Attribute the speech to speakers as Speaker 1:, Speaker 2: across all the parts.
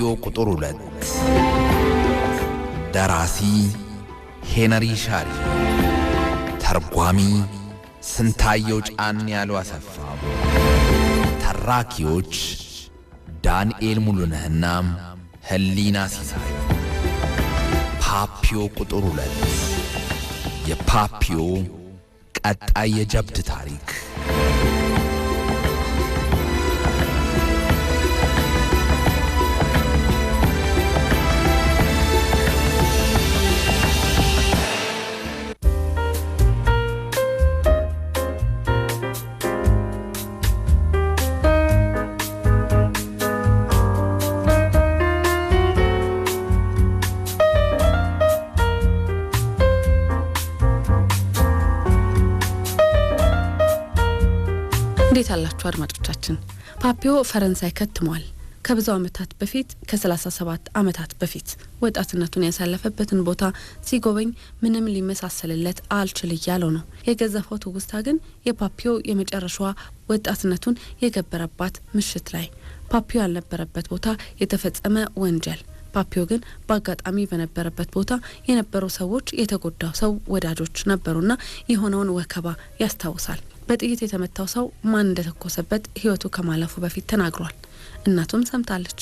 Speaker 1: ፓፒዮ ቁጥር 2 ደራሲ ሄነሪ ሻሪ ተርጓሚ ስንታየው ጫን ያለው አሰፋ ተራኪዎች ዳንኤል ሙሉነህና ህሊና ሲሳይ ፓፒዮ ቁጥር 2 የፓፒዮ ቀጣይ የጀብድ ታሪክ
Speaker 2: እንዴት አላችሁ አድማጮቻችን? ፓፒዮ ፈረንሳይ ከትሟል። ከብዙ ዓመታት በፊት ከ37 ዓመታት በፊት ወጣትነቱን ያሳለፈበትን ቦታ ሲጎበኝ ምንም ሊመሳሰልለት አልችል ያለው ነው። የገዘፈው ትውስታ ግን የፓፒዮ የመጨረሻዋ ወጣትነቱን የገበረባት ምሽት ላይ ፓፒዮ ያልነበረበት ቦታ የተፈጸመ ወንጀል ፓፒዮ ግን በአጋጣሚ በነበረበት ቦታ የነበሩ ሰዎች የተጎዳው ሰው ወዳጆች ነበሩና የሆነውን ወከባ ያስታውሳል። በጥይት የተመታው ሰው ማን እንደተኮሰበት ህይወቱ ከማለፉ በፊት ተናግሯል። እናቱም ሰምታለች።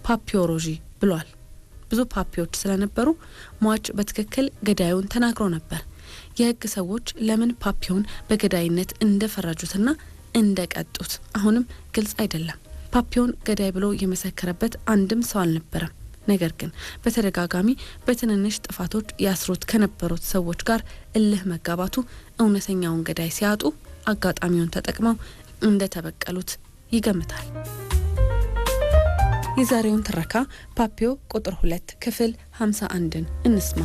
Speaker 2: ፓፒዮ ሮጂ ብሏል። ብዙ ፓፒዮች ስለነበሩ ሟች በትክክል ገዳዩን ተናግሮ ነበር። የህግ ሰዎች ለምን ፓፒዮን በገዳይነት እንደፈረጁትና እንደቀጡት አሁንም ግልጽ አይደለም። ፓፒዮን ገዳይ ብሎ የመሰከረበት አንድም ሰው አልነበረም። ነገር ግን በተደጋጋሚ በትንንሽ ጥፋቶች ያስሩት ከነበሩት ሰዎች ጋር እልህ መጋባቱ እውነተኛውን ገዳይ ሲያጡ አጋጣሚውን ተጠቅመው እንደተበቀሉት ይገምታል። የዛሬውን ትረካ ፓፒዮ ቁጥር 2 ክፍል 51ን እንስማ።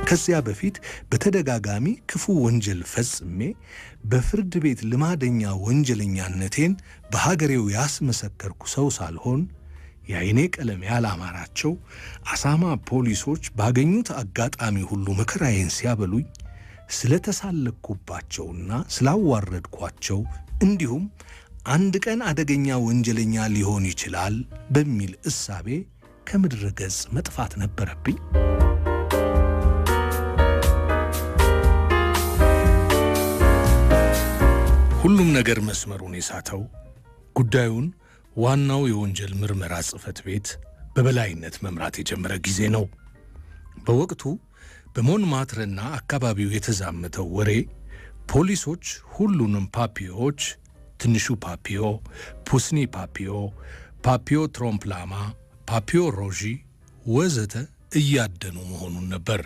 Speaker 3: ከዚያ በፊት በተደጋጋሚ ክፉ ወንጀል ፈጽሜ በፍርድ ቤት ልማደኛ ወንጀለኛነቴን በሀገሬው ያስመሰከርኩ ሰው ሳልሆን የአይኔ ቀለም ያላማራቸው አሳማ ፖሊሶች ባገኙት አጋጣሚ ሁሉ መከራዬን ሲያበሉኝ ስለተሳለኩባቸውና ስላዋረድኳቸው እንዲሁም አንድ ቀን አደገኛ ወንጀለኛ ሊሆን ይችላል በሚል እሳቤ ከምድረ ገጽ መጥፋት ነበረብኝ። ሁሉም ነገር መስመሩን የሳተው ጉዳዩን ዋናው የወንጀል ምርመራ ጽሕፈት ቤት በበላይነት መምራት የጀመረ ጊዜ ነው። በወቅቱ በሞንማርትርና አካባቢው የተዛመተው ወሬ ፖሊሶች ሁሉንም ፓፒዮች ትንሹ ፓፒዮ፣ ፑስኒ ፓፒዮ፣ ፓፒዮ ትሮምፕላማ፣ ፓፒዮ ሮጂ ወዘተ እያደኑ መሆኑን ነበር።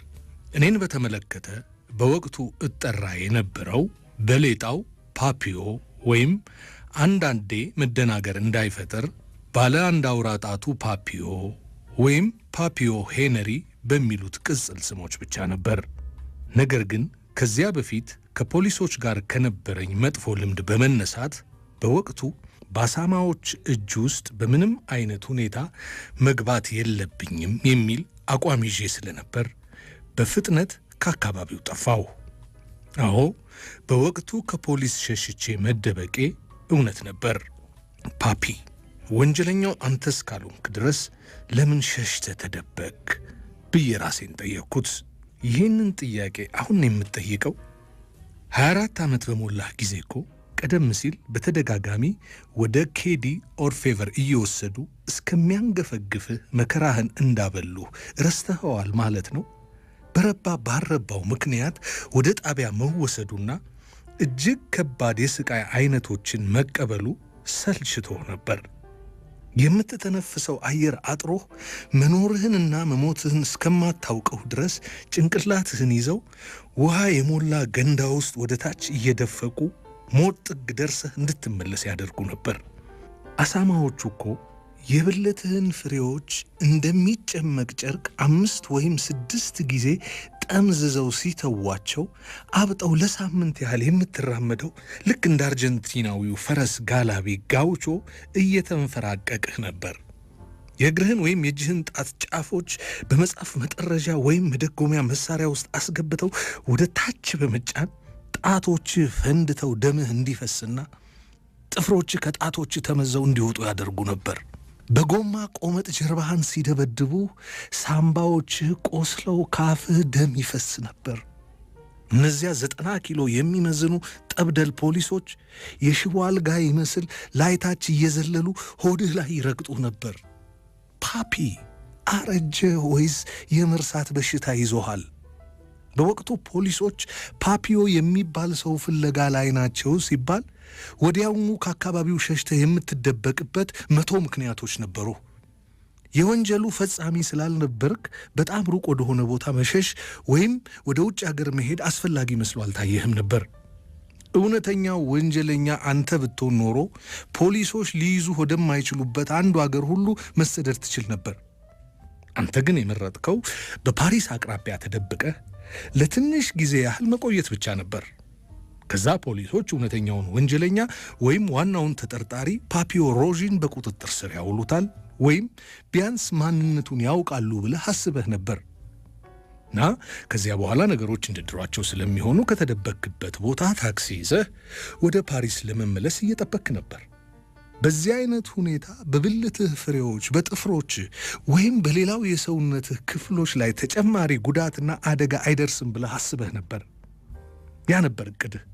Speaker 3: እኔን በተመለከተ በወቅቱ እጠራ የነበረው በሌጣው ፓፒዮ ወይም አንዳንዴ መደናገር እንዳይፈጠር ባለ አንድ አውራ ጣቱ ፓፒዮ ወይም ፓፒዮ ሄነሪ በሚሉት ቅጽል ስሞች ብቻ ነበር። ነገር ግን ከዚያ በፊት ከፖሊሶች ጋር ከነበረኝ መጥፎ ልምድ በመነሳት በወቅቱ በአሳማዎች እጅ ውስጥ በምንም አይነት ሁኔታ መግባት የለብኝም የሚል አቋም ይዤ ስለነበር በፍጥነት ከአካባቢው ጠፋሁ። አዎ በወቅቱ ከፖሊስ ሸሽቼ መደበቄ እውነት ነበር። ፓፒ ወንጀለኛው አንተ እስካልሆንክ ድረስ ለምን ሸሽተህ ተደበቅ ብዬ ራሴን ጠየቅኩት። ይህንን ጥያቄ አሁን የምትጠይቀው 24 ዓመት በሞላህ ጊዜ እኮ ቀደም ሲል በተደጋጋሚ ወደ ኬዲ ኦርፌቨር እየወሰዱ እስከሚያንገፈግፍህ መከራህን እንዳበሉህ ረስተኸዋል ማለት ነው። በረባ ባረባው ምክንያት ወደ ጣቢያ መወሰዱና እጅግ ከባድ የስቃይ አይነቶችን መቀበሉ ሰልችቶ ነበር። የምትተነፍሰው አየር አጥሮህ መኖርህንና መሞትህን እስከማታውቀው ድረስ ጭንቅላትህን ይዘው ውሃ የሞላ ገንዳ ውስጥ ወደ ታች እየደፈቁ ሞት ጥግ ደርሰህ እንድትመለስ ያደርጉ ነበር። አሳማዎቹ እኮ የብልትህን ፍሬዎች እንደሚጨመቅ ጨርቅ 5 ወይም 6 ጊዜ ጠምዝዘው ሲተዋቸው አብጠው ለሳምንት ያህል የምትራመደው ልክ እንደ አርጀንቲናዊው ፈረስ ጋላቢ ጋውቾ እየተንፈራቀቅህ ነበር። የእግርህን ወይም የእጅህን ጣት ጫፎች በመጻፍ መጠረዣ ወይም መደጎሚያ መሳሪያ ውስጥ አስገብተው ወደ ታች በመጫን ጣቶች ፈንድተው ደምህ እንዲፈስና ጥፍሮች ከጣቶች ተመዘው እንዲወጡ ያደርጉ ነበር። በጎማ ቆመጥ ጀርባህን ሲደበድቡ ሳምባዎች ቆስለው ካፍህ ደም ይፈስ ነበር። እነዚያ 90 ኪሎ የሚመዝኑ ጠብደል ፖሊሶች የሽቦ አልጋ ይመስል ላይታች እየዘለሉ ሆድህ ላይ ይረግጡ ነበር። ፓፒ አረጀ ወይስ የመርሳት በሽታ ይዞሃል? በወቅቱ ፖሊሶች ፓፒዮ የሚባል ሰው ፍለጋ ላይ ናቸው ሲባል ወዲያውኑ ከአካባቢው ሸሽተህ የምትደበቅበት 100 ምክንያቶች ነበሩ። የወንጀሉ ፈጻሚ ስላልነበርክ በጣም ሩቅ ወደሆነ ቦታ መሸሽ ወይም ወደ ውጭ ሀገር መሄድ አስፈላጊ መስሎ አልታየህም ነበር። እውነተኛው ወንጀለኛ አንተ ብትሆን ኖሮ ፖሊሶች ሊይዙ ወደማይችሉበት አንዱ ሀገር ሁሉ መሰደድ ትችል ነበር። አንተ ግን የመረጥከው በፓሪስ አቅራቢያ ተደብቀህ ለትንሽ ጊዜ ያህል መቆየት ብቻ ነበር። ከዛ ፖሊሶች እውነተኛውን ወንጀለኛ ወይም ዋናውን ተጠርጣሪ ፓፒዮ ሮዢን በቁጥጥር ስር ያውሉታል ወይም ቢያንስ ማንነቱን ያውቃሉ ብለህ አስበህ ነበር። እና ከዚያ በኋላ ነገሮች እንድድሯቸው ስለሚሆኑ ከተደበክበት ቦታ ታክሲ ይዘህ ወደ ፓሪስ ለመመለስ እየጠበክ ነበር። በዚህ አይነት ሁኔታ በብልትህ ፍሬዎች፣ በጥፍሮች ወይም በሌላው የሰውነትህ ክፍሎች ላይ ተጨማሪ ጉዳትና አደጋ አይደርስም ብለህ አስበህ ነበር። ያ ነበር እቅድህ፣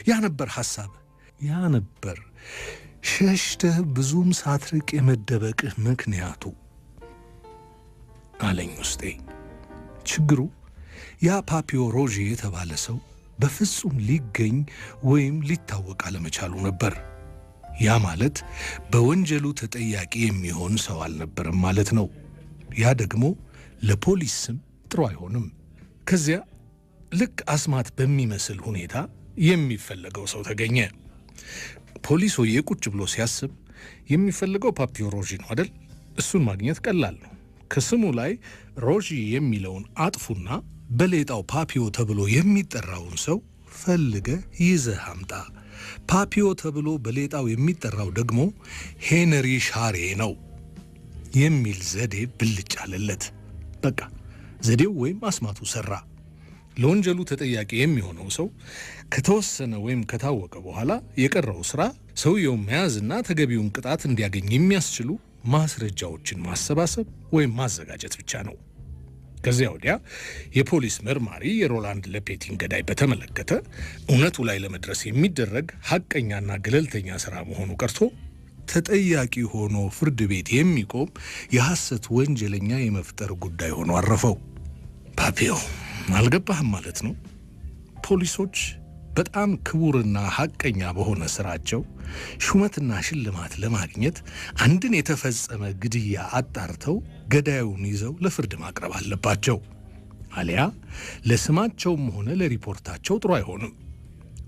Speaker 3: ያ ነበር ሐሳብህ፣ ያ ነበር ሸሽተህ ብዙም ሳትርቅ የመደበቅህ ምክንያቱ አለኝ ውስጤ። ችግሩ ያ ፓፒዮ ሮዢ የተባለ ሰው በፍጹም ሊገኝ ወይም ሊታወቅ አለመቻሉ ነበር። ያ ማለት በወንጀሉ ተጠያቂ የሚሆን ሰው አልነበረም ማለት ነው። ያ ደግሞ ለፖሊስ ስም ጥሩ አይሆንም። ከዚያ ልክ አስማት በሚመስል ሁኔታ የሚፈለገው ሰው ተገኘ። ፖሊሶዬ ቁጭ ብሎ ሲያስብ የሚፈልገው ፓፒዮ ሮዢ ነው አይደል? እሱን ማግኘት ቀላል ነው። ከስሙ ላይ ሮዢ የሚለውን አጥፉና በሌጣው ፓፒዮ ተብሎ የሚጠራውን ሰው ፈልገ ይዘህ አምጣ። ፓፒዮ ተብሎ በሌጣው የሚጠራው ደግሞ ሄንሪ ሻሬ ነው የሚል ዘዴ ብልጭ አለለት። በቃ ዘዴው ወይም አስማቱ ሰራ። ለወንጀሉ ተጠያቂ የሚሆነው ሰው ከተወሰነ ወይም ከታወቀ በኋላ የቀረው ስራ ሰውየውን መያዝና ተገቢውን ቅጣት እንዲያገኝ የሚያስችሉ ማስረጃዎችን ማሰባሰብ ወይም ማዘጋጀት ብቻ ነው። ከዚያ ወዲያ የፖሊስ መርማሪ የሮላንድ ለፔቲን ገዳይ በተመለከተ እውነቱ ላይ ለመድረስ የሚደረግ ሐቀኛና ገለልተኛ ሥራ መሆኑ ቀርቶ ተጠያቂ ሆኖ ፍርድ ቤት የሚቆም የሐሰት ወንጀለኛ የመፍጠር ጉዳይ ሆኖ አረፈው። ፓፒዮ አልገባህም ማለት ነው። ፖሊሶች በጣም ክቡርና ሐቀኛ በሆነ ሥራቸው ሹመትና ሽልማት ለማግኘት አንድን የተፈጸመ ግድያ አጣርተው ገዳዩን ይዘው ለፍርድ ማቅረብ አለባቸው። አሊያ ለስማቸውም ሆነ ለሪፖርታቸው ጥሩ አይሆንም።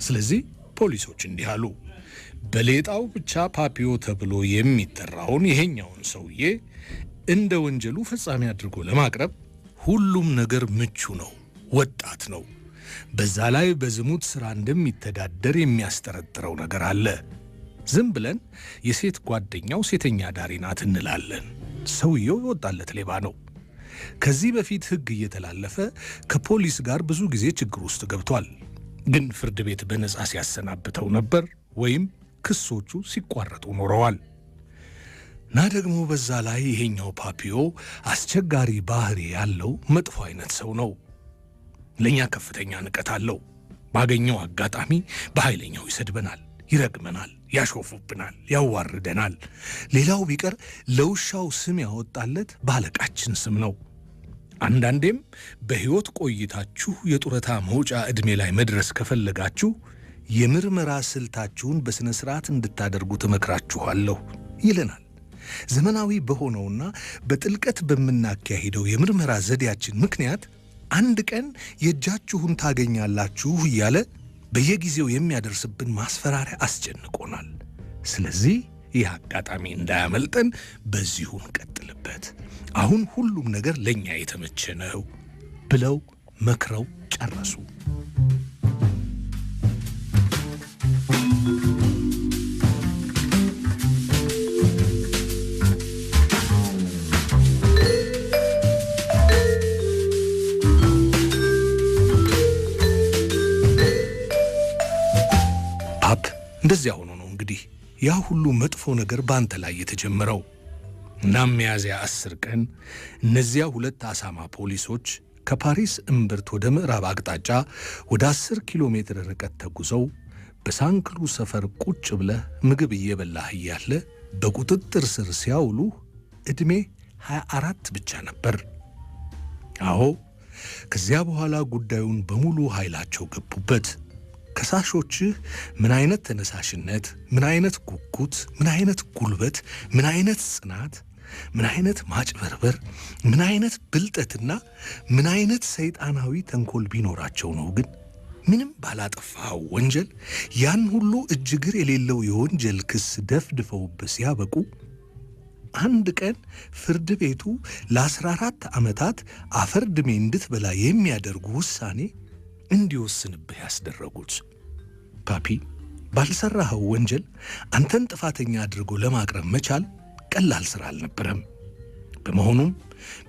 Speaker 3: ስለዚህ ፖሊሶች እንዲህ አሉ። በሌጣው ብቻ ፓፒዮ ተብሎ የሚጠራውን ይሄኛውን ሰውዬ እንደ ወንጀሉ ፈጻሚ አድርጎ ለማቅረብ ሁሉም ነገር ምቹ ነው። ወጣት ነው። በዛ ላይ በዝሙት ሥራ እንደሚተዳደር የሚያስጠረጥረው ነገር አለ። ዝም ብለን የሴት ጓደኛው ሴተኛ ዳሪ ናት እንላለን። ሰውየው የወጣለት ሌባ ነው። ከዚህ በፊት ሕግ እየተላለፈ ከፖሊስ ጋር ብዙ ጊዜ ችግር ውስጥ ገብቷል። ግን ፍርድ ቤት በነጻ ሲያሰናብተው ነበር ወይም ክሶቹ ሲቋረጡ ኖረዋል። እና ደግሞ በዛ ላይ ይሄኛው ፓፒዮ አስቸጋሪ ባህሪ ያለው መጥፎ አይነት ሰው ነው። ለኛ ከፍተኛ ንቀት አለው። ባገኘው አጋጣሚ በኃይለኛው ይሰድበናል፣ ይረግመናል፣ ያሾፉብናል፣ ያዋርደናል። ሌላው ቢቀር ለውሻው ስም ያወጣለት ባለቃችን ስም ነው። አንዳንዴም በሕይወት ቆይታችሁ የጡረታ መውጫ ዕድሜ ላይ መድረስ ከፈለጋችሁ የምርመራ ስልታችሁን በሥነ ሥርዓት እንድታደርጉ ትመክራችኋለሁ ይለናል። ዘመናዊ በሆነውና በጥልቀት በምናካሂደው የምርመራ ዘዴያችን ምክንያት አንድ ቀን የእጃችሁን ታገኛላችሁ እያለ በየጊዜው የሚያደርስብን ማስፈራሪያ አስጨንቆናል። ስለዚህ ይህ አጋጣሚ እንዳያመልጠን በዚሁ እንቀጥልበት። አሁን ሁሉም ነገር ለኛ የተመቸ ነው ብለው መክረው ጨረሱ። እንደዚያ ሆኖ ነው እንግዲህ ያ ሁሉ መጥፎ ነገር ባንተ ላይ የተጀመረው። እናም ሚያዝያ 10 ቀን እነዚያ ሁለት አሳማ ፖሊሶች ከፓሪስ እምብርት ወደ ምዕራብ አቅጣጫ ወደ 10 ኪሎ ሜትር ርቀት ተጉዘው በሳንክሉ ሰፈር ቁጭ ብለህ ምግብ እየበላህ እያለ በቁጥጥር ስር ሲያውሉ ዕድሜ 24 ብቻ ነበር። አዎ፣ ከዚያ በኋላ ጉዳዩን በሙሉ ኃይላቸው ገቡበት። ከሳሾችህ ምን አይነት ተነሳሽነት፣ ምን አይነት ጉጉት፣ ምን አይነት ጉልበት፣ ምን አይነት ጽናት፣ ምን አይነት ማጭበርበር፣ ምን አይነት ብልጠትና ምን አይነት ሰይጣናዊ ተንኮል ቢኖራቸው ነው ግን ምንም ባላጠፋው ወንጀል ያን ሁሉ እጅግር የሌለው የወንጀል ክስ ደፍድፈውበት ሲያበቁ አንድ ቀን ፍርድ ቤቱ ለ14 ዓመታት አፈርድሜ እንድትበላ የሚያደርጉ ውሳኔ እንዲወስንብህ ያስደረጉት? ፓፒ፣ ባልሰራኸው ወንጀል አንተን ጥፋተኛ አድርጎ ለማቅረብ መቻል ቀላል ሥራ አልነበረም። በመሆኑም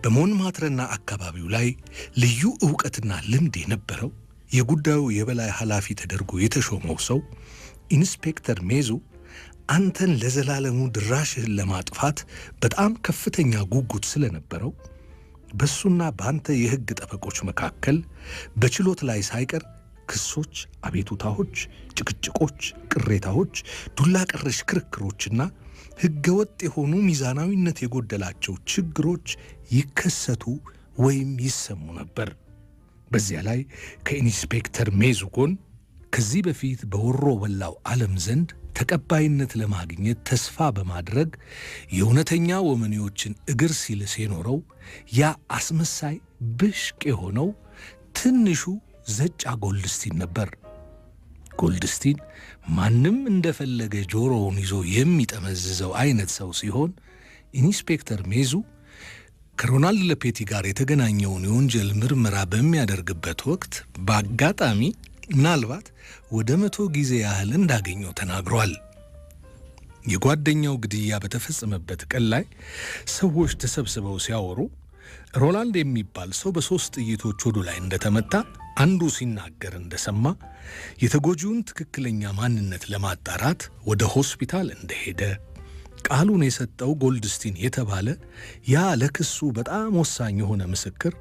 Speaker 3: በሞንማትረና አካባቢው ላይ ልዩ ዕውቀትና ልምድ የነበረው የጉዳዩ የበላይ ኃላፊ ተደርጎ የተሾመው ሰው ኢንስፔክተር ሜዙ አንተን ለዘላለሙ ድራሽህን ለማጥፋት በጣም ከፍተኛ ጉጉት ስለነበረው በሱና በአንተ የሕግ ጠበቆች መካከል በችሎት ላይ ሳይቀር ክሶች፣ አቤቱታዎች፣ ጭቅጭቆች፣ ቅሬታዎች፣ ዱላ ቀረሽ ክርክሮችና ሕገወጥ የሆኑ ሚዛናዊነት የጎደላቸው ችግሮች ይከሰቱ ወይም ይሰሙ ነበር። በዚያ ላይ ከኢንስፔክተር ሜዙ ጎን ከዚህ በፊት በወሮ በላው ዓለም ዘንድ ተቀባይነት ለማግኘት ተስፋ በማድረግ የእውነተኛ ወመኔዎችን እግር ሲልስ የኖረው ያ አስመሳይ ብሽቅ የሆነው ትንሹ ዘጫ ጎልድስቲን ነበር። ጎልድስቲን ማንም እንደፈለገ ጆሮውን ይዞ የሚጠመዝዘው አይነት ሰው ሲሆን ኢንስፔክተር ሜዙ ከሮናልድ ለፔቲ ጋር የተገናኘውን የወንጀል ምርመራ በሚያደርግበት ወቅት በአጋጣሚ ምናልባት ወደ 100 ጊዜ ያህል እንዳገኘው ተናግሯል። የጓደኛው ግድያ በተፈጸመበት ቀን ላይ ሰዎች ተሰብስበው ሲያወሩ ሮናልድ የሚባል ሰው በ3 ጥይቶች ወዱ ላይ እንደተመታ አንዱ ሲናገር እንደሰማ የተጎጂውን ትክክለኛ ማንነት ለማጣራት ወደ ሆስፒታል እንደሄደ ቃሉን የሰጠው ጎልድስቲን የተባለ ያ ለክሱ በጣም ወሳኝ የሆነ ምስክር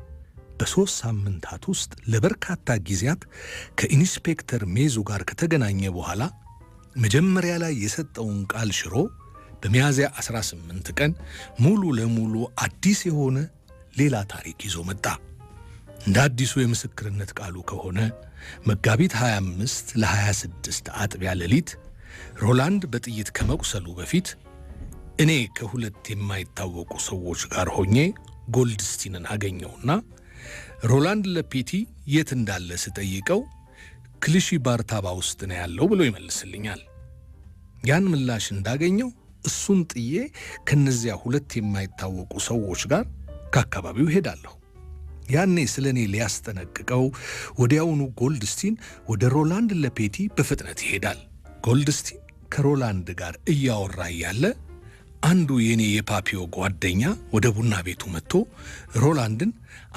Speaker 3: በ3 ሳምንታት ውስጥ ለበርካታ ጊዜያት ከኢንስፔክተር ሜዙ ጋር ከተገናኘ በኋላ መጀመሪያ ላይ የሰጠውን ቃል ሽሮ በሚያዝያ 18 ቀን ሙሉ ለሙሉ አዲስ የሆነ ሌላ ታሪክ ይዞ መጣ። እንደ አዲሱ የምስክርነት ቃሉ ከሆነ መጋቢት 25 ለ26 አጥቢያ ሌሊት ሮላንድ በጥይት ከመቁሰሉ በፊት እኔ ከሁለት የማይታወቁ ሰዎች ጋር ሆኜ ጎልድስቲንን አገኘውና ሮላንድ ለፔቲ የት እንዳለ ስጠይቀው ክሊሺ ባርታባ ውስጥ ነው ያለው ብሎ ይመልስልኛል። ያን ምላሽ እንዳገኘው እሱን ጥዬ ከነዚያ ሁለት የማይታወቁ ሰዎች ጋር ከአካባቢው ሄዳለሁ። ያኔ ስለኔ ሊያስጠነቅቀው ወዲያውኑ ጎልድስቲን ወደ ሮላንድ ለፔቲ በፍጥነት ይሄዳል። ጎልድስቲን ከሮላንድ ጋር እያወራ ያለ አንዱ የኔ የፓፒዮ ጓደኛ ወደ ቡና ቤቱ መጥቶ ሮላንድን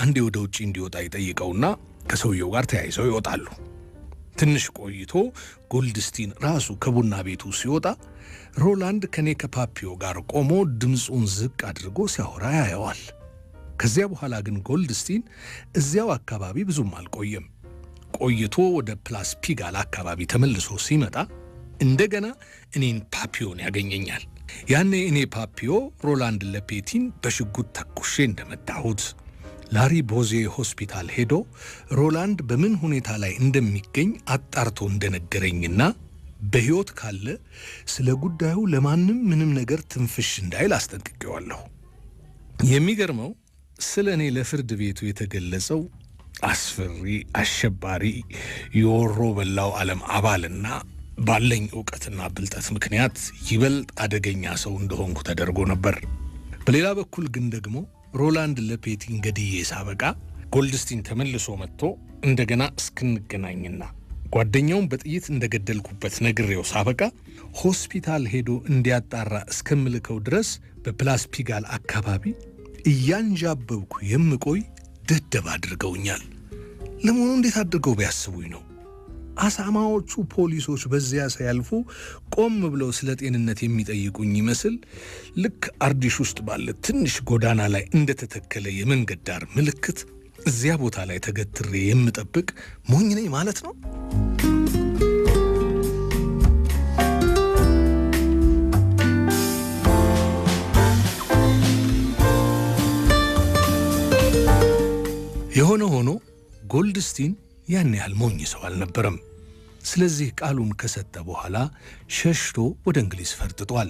Speaker 3: አንዴ ወደ ውጪ እንዲወጣ ይጠይቀውና ከሰውየው ጋር ተያይዘው ይወጣሉ። ትንሽ ቆይቶ ጎልድስቲን ራሱ ከቡና ቤቱ ሲወጣ ሮላንድ ከኔ ከፓፒዮ ጋር ቆሞ ድምፁን ዝቅ አድርጎ ሲያወራ ያየዋል። ከዚያ በኋላ ግን ጎልድስቲን እዚያው አካባቢ ብዙም አልቆየም። ቆይቶ ወደ ፕላስ ፒጋል አካባቢ ተመልሶ ሲመጣ እንደገና እኔን ፓፒዮን ያገኘኛል። ያኔ እኔ ፓፒዮ ሮላንድ ለፔቲን በሽጉጥ ተኩሼ እንደመታሁት ላሪ ቦዜ ሆስፒታል ሄዶ ሮላንድ በምን ሁኔታ ላይ እንደሚገኝ አጣርቶ እንደነገረኝና በሕይወት ካለ ስለ ጉዳዩ ለማንም ምንም ነገር ትንፍሽ እንዳይል አስጠንቅቄዋለሁ። የሚገርመው ስለ እኔ ለፍርድ ቤቱ የተገለጸው አስፈሪ፣ አሸባሪ፣ የወሮ በላው ዓለም አባልና ባለኝ ዕውቀትና ብልጠት ምክንያት ይበልጥ አደገኛ ሰው እንደሆንኩ ተደርጎ ነበር። በሌላ በኩል ግን ደግሞ ሮላንድ ለፔቲን ገድዬ ሳበቃ ጎልድስቲን ተመልሶ መጥቶ እንደገና እስክንገናኝና ጓደኛውን በጥይት እንደገደልኩበት ነግሬው ሳበቃ ሆስፒታል ሄዶ እንዲያጣራ እስከምልከው ድረስ በፕላስ ፒጋል አካባቢ እያንዣበብኩ የምቆይ ደደብ አድርገውኛል። ለመሆኑ እንዴት አድርገው ቢያስቡኝ ነው? አሳማዎቹ ፖሊሶች በዚያ ሲያልፉ ቆም ብለው ስለ ጤንነት የሚጠይቁኝ ይመስል ልክ አርዲሽ ውስጥ ባለ ትንሽ ጎዳና ላይ እንደተተከለ የመንገድ ዳር ምልክት እዚያ ቦታ ላይ ተገትሬ የምጠብቅ ሞኝ ነኝ ማለት ነው። የሆነ ሆኖ ጎልድስቲን ያን ያህል ሞኝ ሰው አልነበረም። ስለዚህ ቃሉን ከሰጠ በኋላ ሸሽቶ ወደ እንግሊዝ ፈርጥጧል።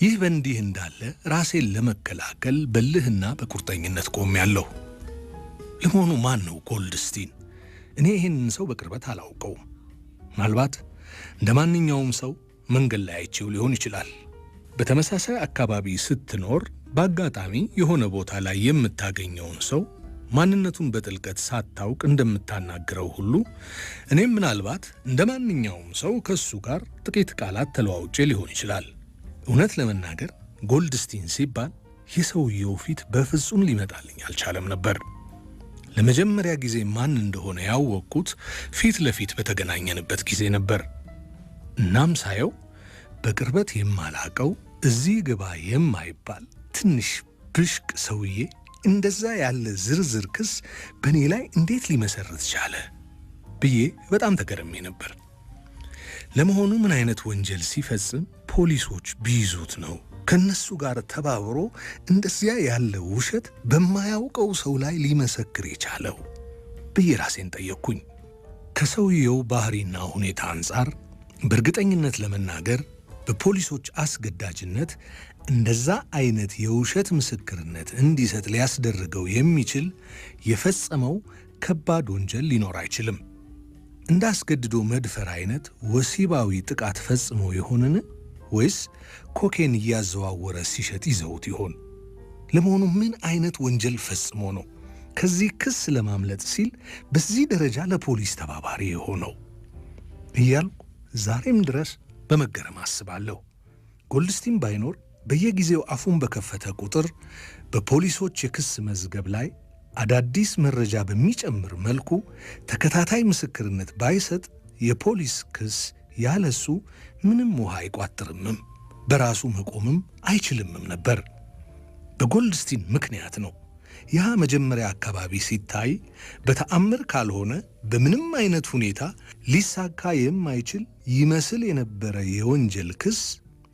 Speaker 3: ይህ በእንዲህ እንዳለ ራሴን ለመከላከል በልህና በቁርጠኝነት ቆሜያለሁ። ለመሆኑ ማን ነው ጎልድስቲን? እኔ ይህንን ሰው በቅርበት አላውቀውም። ምናልባት እንደ ማንኛውም ሰው መንገድ ላይ አይቼው ሊሆን ይችላል። በተመሳሳይ አካባቢ ስትኖር በአጋጣሚ የሆነ ቦታ ላይ የምታገኘውን ሰው ማንነቱን በጥልቀት ሳታውቅ እንደምታናግረው ሁሉ እኔም ምናልባት እንደ ማንኛውም ሰው ከሱ ጋር ጥቂት ቃላት ተለዋውጬ ሊሆን ይችላል። እውነት ለመናገር ጎልድስቲን ሲባል የሰውየው ፊት በፍጹም ሊመጣልኝ አልቻለም ነበር። ለመጀመሪያ ጊዜ ማን እንደሆነ ያወቅኩት ፊት ለፊት በተገናኘንበት ጊዜ ነበር። እናም ሳየው በቅርበት የማላቀው እዚህ ግባ የማይባል ትንሽ ብሽቅ ሰውዬ እንደዛ ያለ ዝርዝር ክስ በእኔ ላይ እንዴት ሊመሰርት ቻለ ብዬ በጣም ተገርሜ ነበር። ለመሆኑ ምን አይነት ወንጀል ሲፈጽም ፖሊሶች ቢይዙት ነው ከነሱ ጋር ተባብሮ እንደዚያ ያለ ውሸት በማያውቀው ሰው ላይ ሊመሰክር የቻለው ብዬ ራሴን ጠየቅኩኝ። ከሰውየው ባህሪና ሁኔታ አንጻር በእርግጠኝነት ለመናገር በፖሊሶች አስገዳጅነት እንደዛ አይነት የውሸት ምስክርነት እንዲሰጥ ሊያስደርገው የሚችል የፈጸመው ከባድ ወንጀል ሊኖር አይችልም። እንዳስገድዶ መድፈር አይነት ወሲባዊ ጥቃት ፈጽሞ ይሆንን? ወይስ ኮኬን እያዘዋወረ ሲሸጥ ይዘውት ይሆን? ለመሆኑ ምን አይነት ወንጀል ፈጽሞ ነው ከዚህ ክስ ለማምለጥ ሲል በዚህ ደረጃ ለፖሊስ ተባባሪ የሆነው እያልኩ ዛሬም ድረስ በመገረም አስባለሁ። ጎልድስቲን ባይኖር በየጊዜው አፉን በከፈተ ቁጥር በፖሊሶች የክስ መዝገብ ላይ አዳዲስ መረጃ በሚጨምር መልኩ ተከታታይ ምስክርነት ባይሰጥ የፖሊስ ክስ ያለሱ ምንም ውሃ አይቋጥርምም፣ በራሱ መቆምም አይችልምም ነበር። በጎልድስቲን ምክንያት ነው ያ መጀመሪያ አካባቢ ሲታይ በተአምር ካልሆነ በምንም አይነት ሁኔታ ሊሳካ የማይችል ይመስል የነበረ የወንጀል ክስ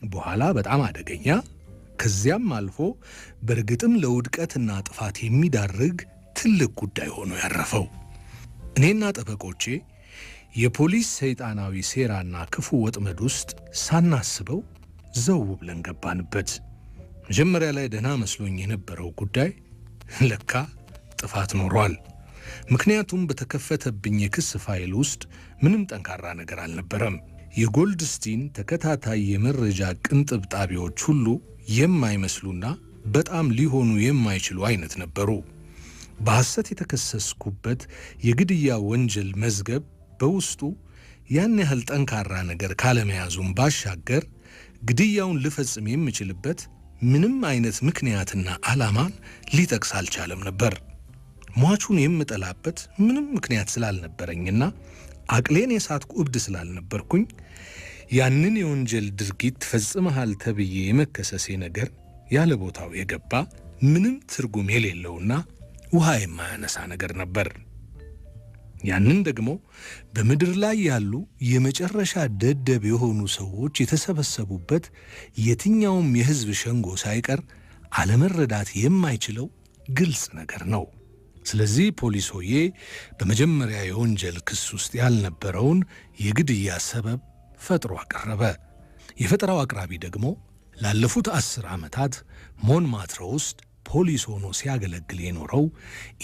Speaker 3: በኋላ በጣም አደገኛ፣ ከዚያም አልፎ በእርግጥም ለውድቀትና ጥፋት የሚዳርግ ትልቅ ጉዳይ ሆኖ ያረፈው። እኔና ጠበቆቼ የፖሊስ ሰይጣናዊ ሴራና ክፉ ወጥመድ ውስጥ ሳናስበው ዘው ብለን ገባንበት። መጀመሪያ ላይ ደህና መስሎኝ የነበረው ጉዳይ ለካ ጥፋት ኖሯል። ምክንያቱም በተከፈተብኝ የክስ ፋይል ውስጥ ምንም ጠንካራ ነገር አልነበረም። የጎልድስቲን ተከታታይ የመረጃ ቅንጥብጣቢዎች ሁሉ የማይመስሉና በጣም ሊሆኑ የማይችሉ አይነት ነበሩ። በሐሰት የተከሰስኩበት የግድያ ወንጀል መዝገብ በውስጡ ያን ያህል ጠንካራ ነገር ካለመያዙም ባሻገር ግድያውን ልፈጽም የምችልበት ምንም አይነት ምክንያትና ዓላማን ሊጠቅስ አልቻለም ነበር። ሟቹን የምጠላበት ምንም ምክንያት ስላልነበረኝና አቅሌን የሳትኩ እብድ ስላልነበርኩኝ ያንን የወንጀል ድርጊት ፈጽመሃል ተብዬ የመከሰሴ ነገር ያለ ቦታው የገባ ምንም ትርጉም የሌለውና ውሃ የማያነሳ ነገር ነበር። ያንን ደግሞ በምድር ላይ ያሉ የመጨረሻ ደደብ የሆኑ ሰዎች የተሰበሰቡበት የትኛውም የሕዝብ ሸንጎ ሳይቀር አለመረዳት የማይችለው ግልጽ ነገር ነው። ስለዚህ ፖሊሶዬ በመጀመሪያ የወንጀል ክስ ውስጥ ያልነበረውን የግድያ ሰበብ ፈጥሮ አቀረበ። የፈጠራው አቅራቢ ደግሞ ላለፉት 10 ዓመታት ሞንማትረ ውስጥ ፖሊስ ሆኖ ሲያገለግል የኖረው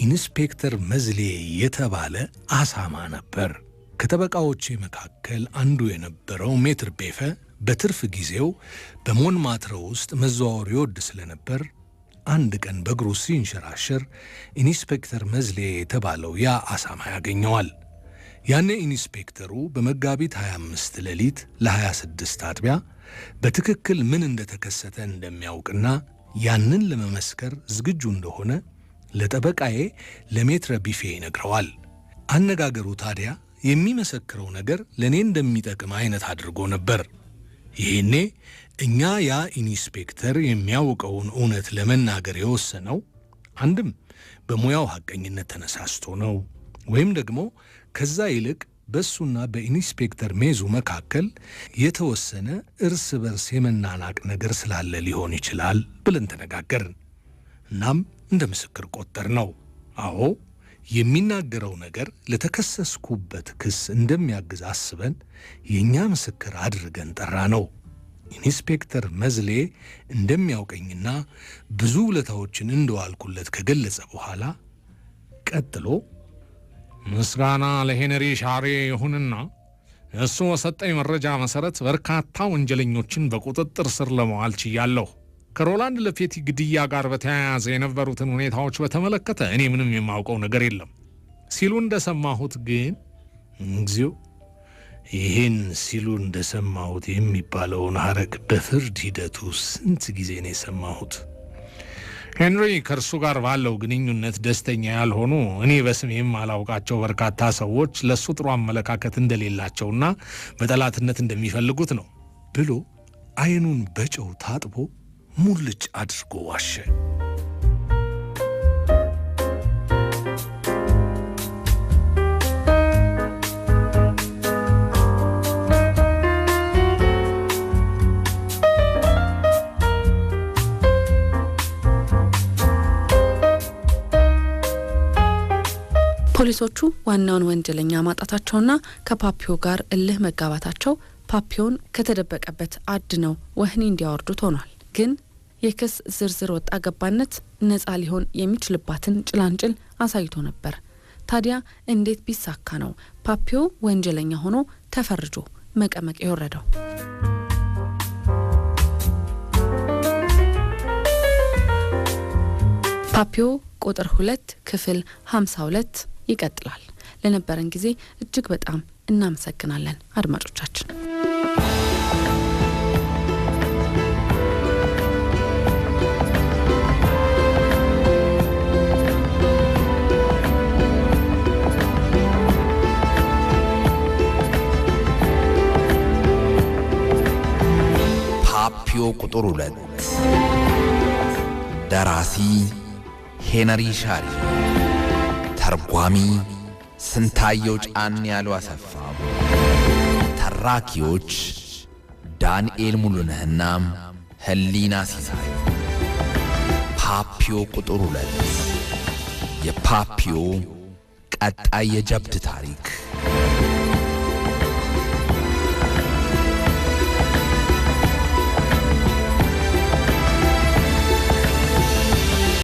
Speaker 3: ኢንስፔክተር መዝሌ የተባለ አሳማ ነበር። ከጠበቃዎቼ መካከል አንዱ የነበረው ሜትር ቤፈ በትርፍ ጊዜው በሞንማትረ ውስጥ መዘዋወር ይወድ ስለነበር አንድ ቀን በእግሩ ሲንሸራሸር ኢንስፔክተር መዝሌ የተባለው ያ አሳማ ያገኘዋል። ያኔ ኢንስፔክተሩ በመጋቢት 25 ሌሊት ለ26 አጥቢያ በትክክል ምን እንደተከሰተ እንደሚያውቅና ያንን ለመመስከር ዝግጁ እንደሆነ ለጠበቃዬ ለሜትረ ቢፌ ይነግረዋል። አነጋገሩ ታዲያ የሚመሰክረው ነገር ለኔ እንደሚጠቅም አይነት አድርጎ ነበር። ይሄኔ እኛ ያ ኢንስፔክተር የሚያውቀውን እውነት ለመናገር የወሰነው አንድም በሙያው ሐቀኝነት ተነሳስቶ ነው፣ ወይም ደግሞ ከዛ ይልቅ በሱና በኢንስፔክተር ሜዙ መካከል የተወሰነ እርስ በርስ የመናናቅ ነገር ስላለ ሊሆን ይችላል ብለን ተነጋገርን። እናም እንደ ምስክር ቆጠር ነው። አዎ የሚናገረው ነገር ለተከሰስኩበት ክስ እንደሚያግዝ አስበን የኛ ምስክር አድርገን ጠራ ነው። ኢንስፔክተር መዝሌ እንደሚያውቀኝና ብዙ ውለታዎችን እንደዋልኩለት ከገለጸ በኋላ ቀጥሎ ምስጋና ለሄነሪ ሻሬ ይሁንና እሱ በሰጠኝ መረጃ መሰረት በርካታ ወንጀለኞችን በቁጥጥር ስር ለማዋል ችያለሁ። ከሮላንድ ለፌቲ ግድያ ጋር በተያያዘ የነበሩትን ሁኔታዎች በተመለከተ እኔ ምንም የማውቀው ነገር የለም ሲሉ እንደሰማሁት ግን እግዚኦ ይህን ሲሉ እንደሰማሁት የሚባለውን ሐረግ በፍርድ ሂደቱ ስንት ጊዜ ነው የሰማሁት። ሄንሪ ከእርሱ ጋር ባለው ግንኙነት ደስተኛ ያልሆኑ እኔ በስም የማላውቃቸው በርካታ ሰዎች ለእሱ ጥሩ አመለካከት እንደሌላቸውና በጠላትነት እንደሚፈልጉት ነው ብሎ አይኑን በጨው ታጥቦ ሙልጭ አድርጎ ዋሸ።
Speaker 2: ፖሊሶቹ ዋናውን ወንጀለኛ ማጣታቸውና ከፓፒዮ ጋር እልህ መጋባታቸው ፓፒዮን ከተደበቀበት አድነው ወህኒ እንዲያወርዱት ሆኗል። ግን የክስ ዝርዝር ወጣ ገባነት ነፃ ሊሆን የሚችልባትን ጭላንጭል አሳይቶ ነበር። ታዲያ እንዴት ቢሳካ ነው ፓፒዮ ወንጀለኛ ሆኖ ተፈርጆ መቀመቅ የወረደው? ፓፒዮ ቁጥር 2 ክፍል 52 ይቀጥላል። ለነበረን ጊዜ እጅግ በጣም እናመሰግናለን አድማጮቻችን።
Speaker 1: ፓፒዮ ቁጥር 2 ደራሲ ሄነሪ ሻሪ፣ ተርጓሚ ስንታየው ጫን ያለው አሰፋ፣ ተራኪዎች ዳንኤል ሙሉነህና ህሊና ሲሳይ። ፓፒዮ ቁጥር 2 የፓፒዮ ቀጣይ የጀብድ ታሪክ።